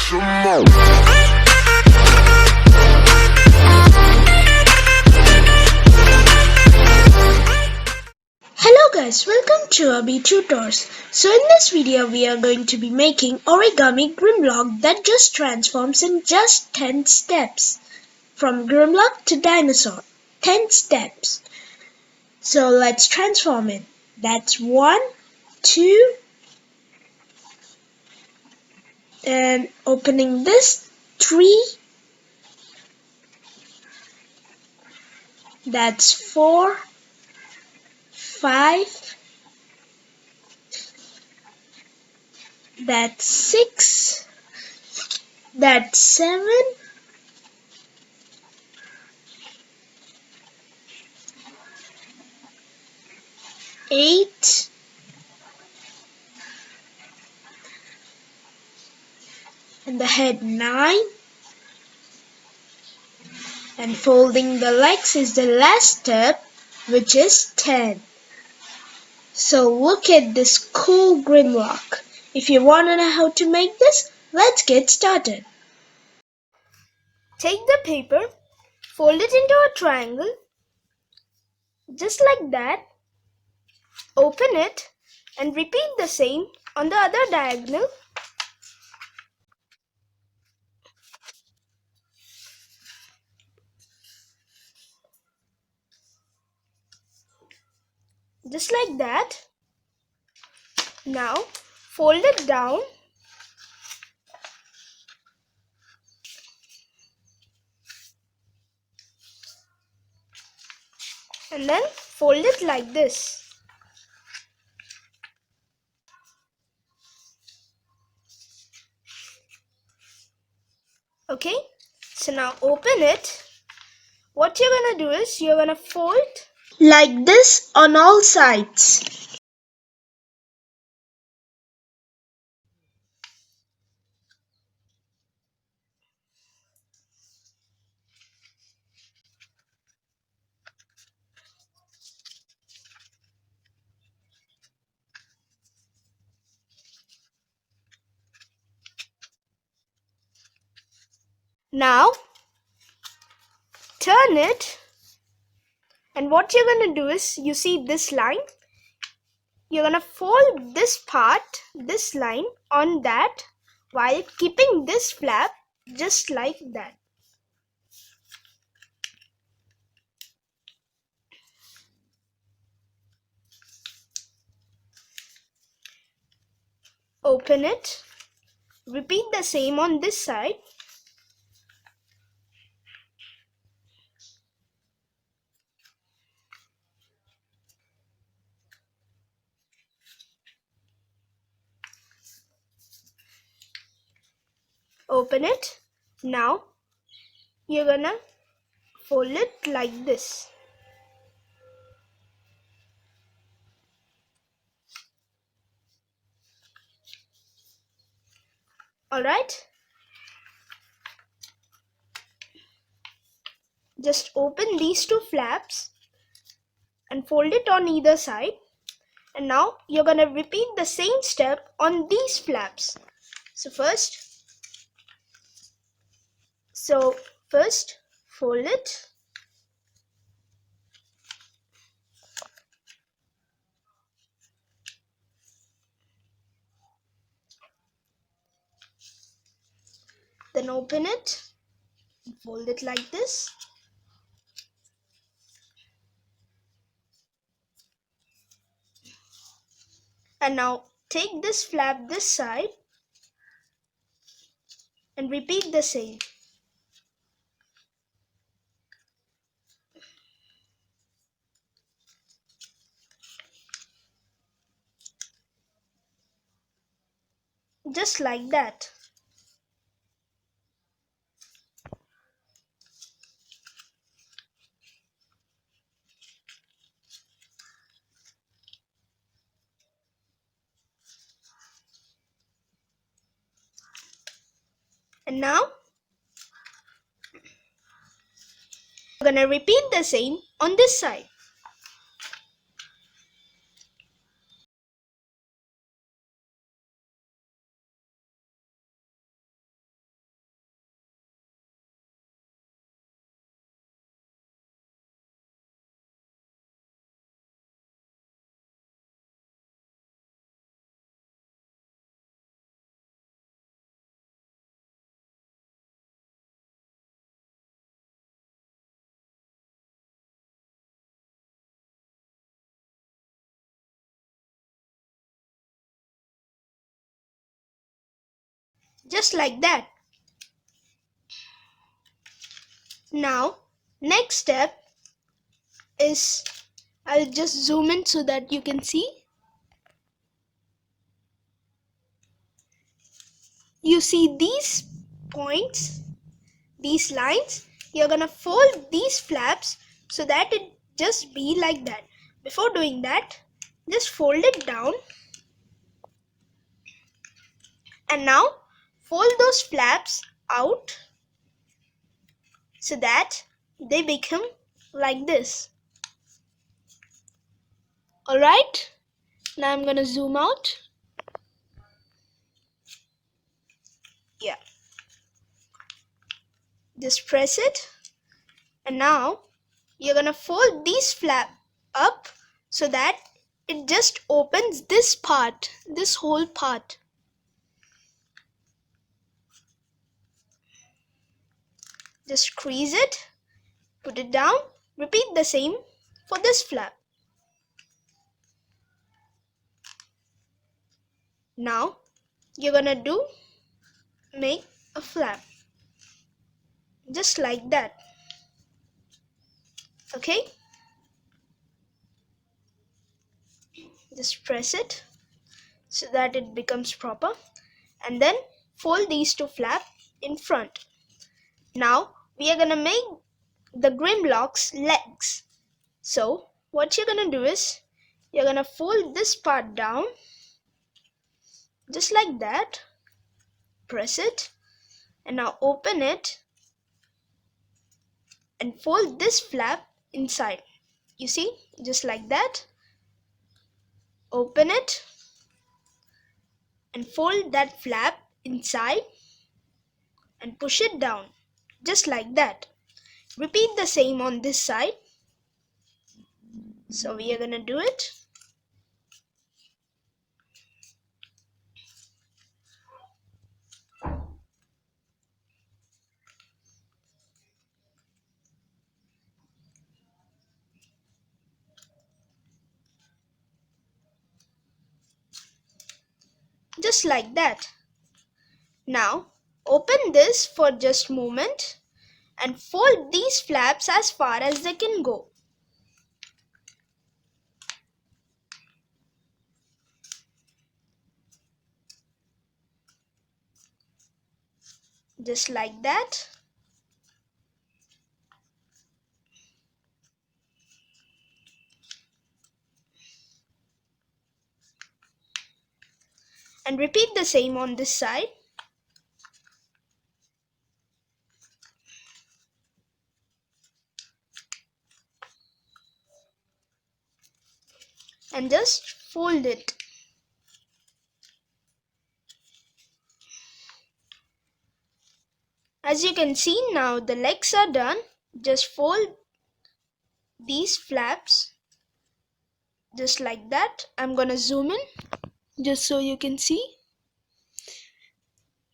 some more. Hello guys, welcome to Abhi Tutors. So in this video we are going to be making Origami Grimlock that just transforms in just 10 steps. From Grimlock to dinosaur. 10 steps. So let's transform it. That's 1, 2, and opening this 3, that's 4, 5, that's 6, that's 7, 8, and the head 9, and folding the legs is the last step, which is 10. So look at this cool Grimlock. If you want to know how to make this, let's get started. Take the paper, fold it into a triangle, just like that. Open it and repeat the same on the other diagonal. Just like that. Now fold it down and then fold it like this. Okay, so now open it. What you're gonna do is you're gonna fold like this on all sides. Now turn it, and what you're gonna do is, you see this line, you're gonna fold this part, this line on that, while keeping this flap just like that. Open it, repeat the same on this side. Open it. Now you're gonna fold it like this. Alright? Just open these two flaps and fold it on either side. And now you're gonna repeat the same step on these flaps. So first fold it. Then open it and fold it like this. And now take this flap this side and repeat the same. Just like that. And now we're gonna repeat the same on this side. just like that. Now, next step is, I'll just zoom in so that you can see. You see these points, these lines? You're gonna fold these flaps so that it just be like that. Before doing that, just fold it down, and now fold those flaps out so that they become like this. Alright, now I'm gonna zoom out. Yeah, just press it, and now you're gonna fold these flap up so that it just opens this part, this whole part. Just crease it, put it down, repeat the same for this flap. Now you're gonna make a flap just like that. Okay, just press it so that it becomes proper, and then fold these two flaps in front. Now we are gonna make the Grimlock's legs. So what you're gonna do is, you're gonna fold this part down just like that, press it, and now open it and fold this flap inside. You see, just like that. Open it and fold that flap inside and push it down just like that. Repeat the same on this side. So we are gonna do it. Just like that. Now open this for just a moment and fold these flaps as far as they can go. Just like that. And repeat the same on this side. And just fold it. As you can see, now the legs are done. Just fold these flaps just like that. I'm gonna zoom in just so you can see.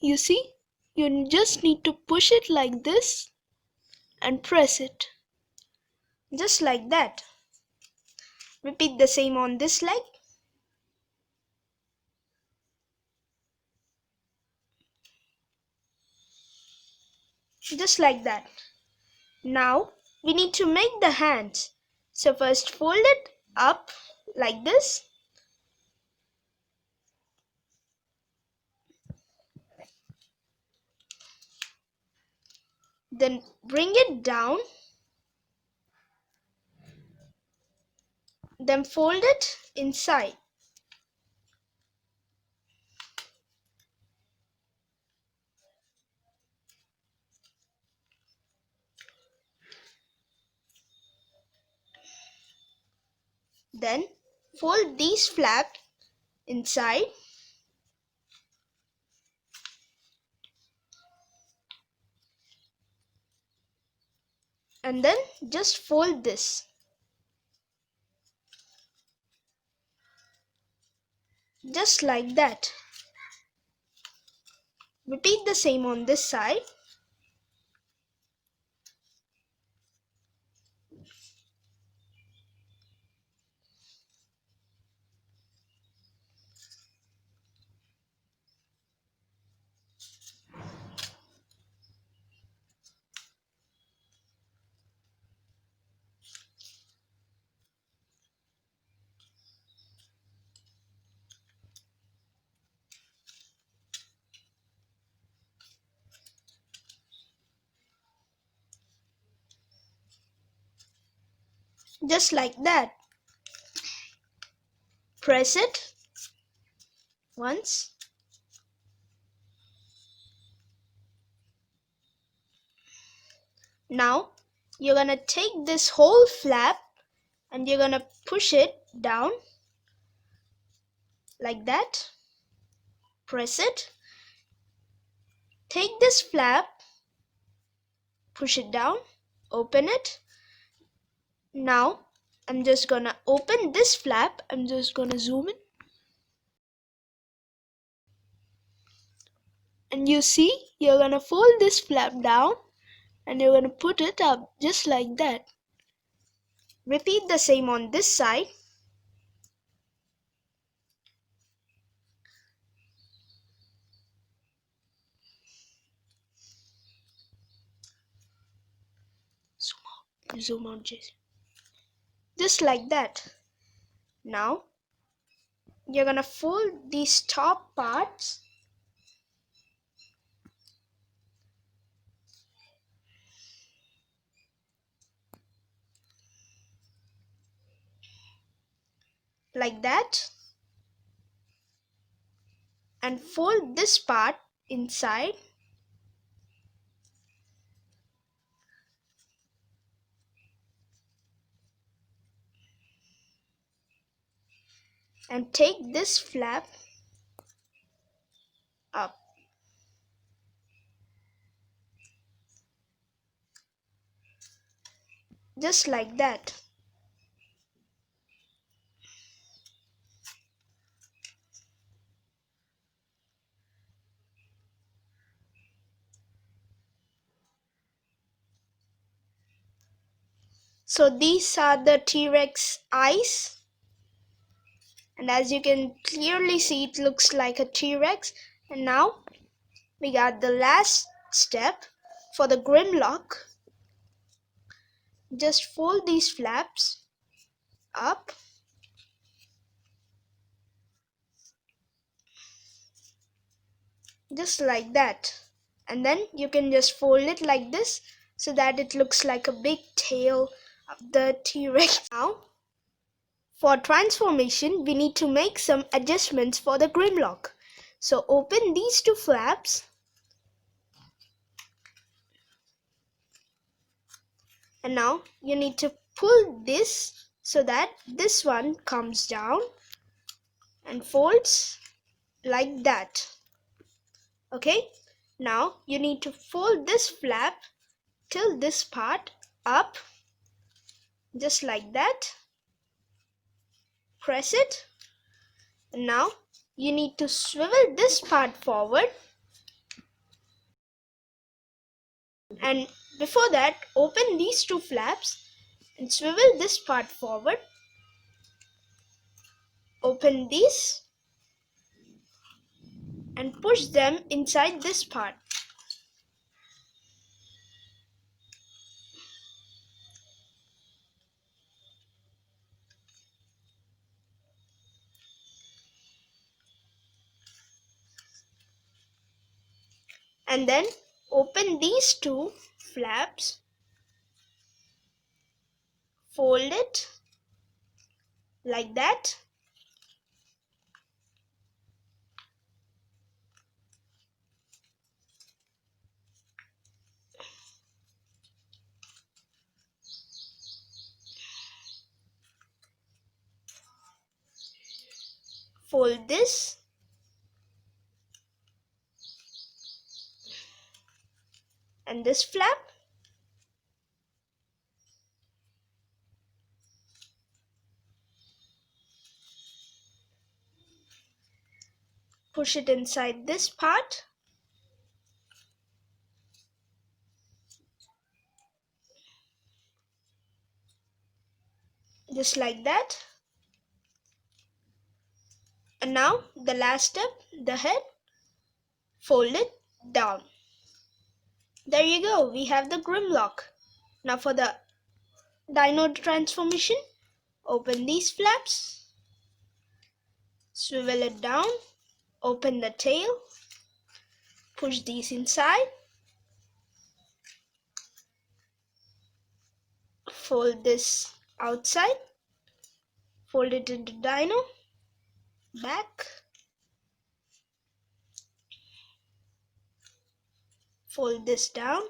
You see, you just need to push it like this and press it just like that. Repeat the same on this leg. Just like that. Now we need to make the hands. So first fold it up like this. Then bring it down. Then fold it inside. Then fold these flaps inside. And then just fold this. Just like that. Repeat the same on this side. just like that. Press it once. Now you're gonna take this whole flap and you're gonna push it down like that. Press it. Take this flap, push it down, open it. Now I'm just gonna open this flap. I'm just gonna zoom in. And you see, you're gonna fold this flap down and you're gonna put it up just like that. Repeat the same on this side. Zoom out, Jason. Just like that. Now you're gonna fold these top parts like that and fold this part inside and take this flap up. Just like that. So these are the T-Rex eyes. And as you can clearly see, it looks like a T-Rex. And now we got the last step for the Grimlock. Just fold these flaps up just like that. And then you can just fold it like this so that it looks like a big tail of the T-Rex. Now for transformation, we need to make some adjustments for the Grimlock. So open these two flaps and now you need to pull this so that this one comes down and folds like that. Okay, now you need to fold this flap till this part up just like that. Press it. And now you need to swivel this part forward, and before that open these two flaps and swivel this part forward. Open these and push them inside this part. And then open these two flaps, fold it like that. Fold this and this flap. Push it inside this part. Just like that. And now the last step, the head, fold it down. There you go, we have the Grimlock. Now for the dino transformation, open these flaps, swivel it down, open the tail, push these inside, fold this outside, fold it into dino, back, fold this down,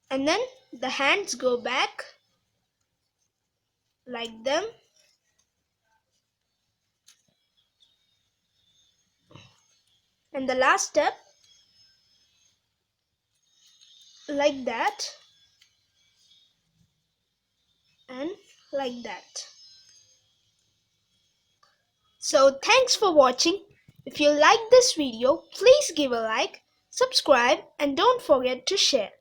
and then the hands go back like them, and the last step like that and like that. So thanks for watching. If you like this video, please give a like, subscribe, and don't forget to share.